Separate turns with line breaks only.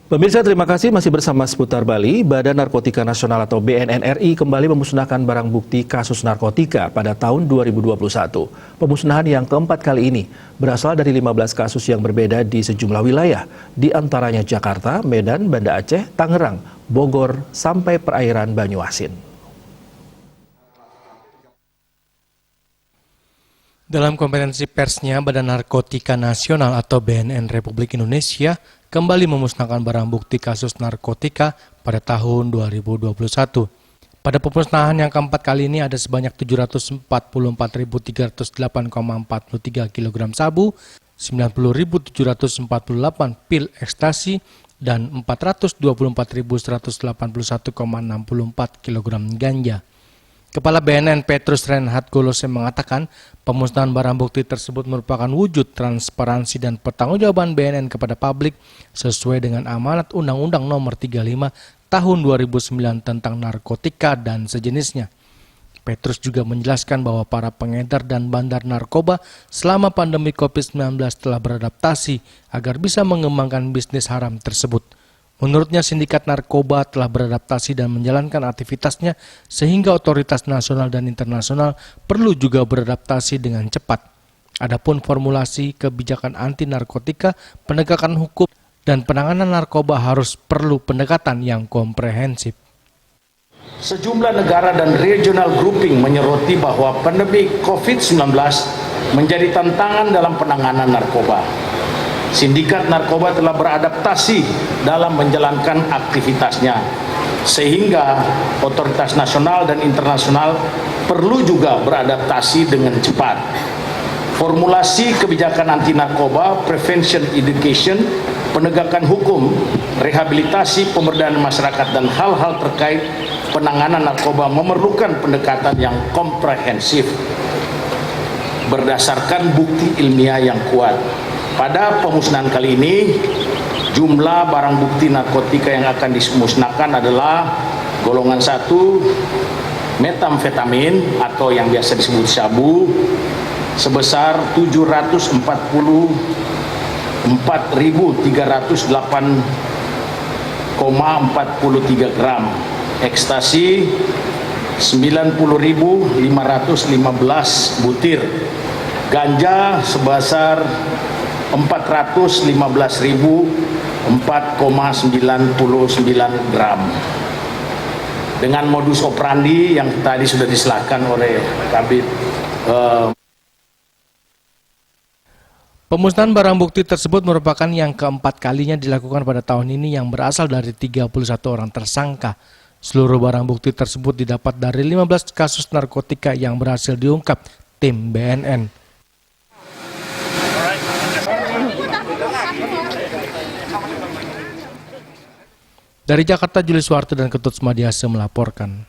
Pemirsa, terima kasih masih bersama Seputar Bali. Badan Narkotika Nasional atau BNN RI kembali memusnahkan barang bukti kasus narkotika pada tahun 2021. Pemusnahan yang keempat kali ini berasal dari 15 kasus yang berbeda di sejumlah wilayah, di antaranya Jakarta, Medan, Banda Aceh, Tangerang, Bogor, sampai perairan Banyuasin.
Dalam konferensi persnya, Badan Narkotika Nasional atau BNN Republik Indonesia kembali memusnahkan barang bukti kasus narkotika pada tahun 2021. Pada pemusnahan yang keempat kali ini ada sebanyak 744.308,43 kg sabu, 90.748 pil ekstasi, dan 424.181,64 kg ganja. Kepala BNN Petrus Reinhard Golose mengatakan pemusnahan barang bukti tersebut merupakan wujud transparansi dan pertanggungjawaban BNN kepada publik sesuai dengan amanat Undang-Undang Nomor 35 Tahun 2009 tentang narkotika dan sejenisnya. Petrus juga menjelaskan bahwa para pengedar dan bandar narkoba selama pandemi COVID-19 telah beradaptasi agar bisa mengembangkan bisnis haram tersebut. Menurutnya, sindikat narkoba telah beradaptasi dan menjalankan aktivitasnya sehingga otoritas nasional dan internasional perlu juga beradaptasi dengan cepat. Adapun formulasi kebijakan anti narkotika, penegakan hukum, dan penanganan narkoba harus perlu pendekatan yang komprehensif.
Sejumlah negara dan regional grouping menyoroti bahwa pandemi COVID-19 menjadi tantangan dalam penanganan narkoba. Sindikat narkoba telah beradaptasi dalam menjalankan aktivitasnya, sehingga otoritas nasional dan internasional perlu juga beradaptasi dengan cepat. Formulasi kebijakan anti narkoba, prevention education, penegakan hukum, rehabilitasi pemberdayaan masyarakat, dan hal-hal terkait penanganan narkoba memerlukan pendekatan yang komprehensif berdasarkan bukti ilmiah yang kuat. Pada pemusnahan kali ini, jumlah barang bukti narkotika yang akan dimusnahkan adalah golongan 1, metamfetamin atau yang biasa disebut sabu, sebesar 744.308,43 gram, ekstasi 90.515 butir, ganja sebesar 415.004,99 gram. Dengan modus operandi yang tadi sudah diserahkan oleh Kabid.
Pemusnahan barang bukti tersebut merupakan yang keempat kalinya dilakukan pada tahun ini yang berasal dari 31 orang tersangka. Seluruh barang bukti tersebut didapat dari 15 kasus narkotika yang berhasil diungkap tim BNN. Dari Jakarta, Julius Warto dan Ketut Smadiase melaporkan.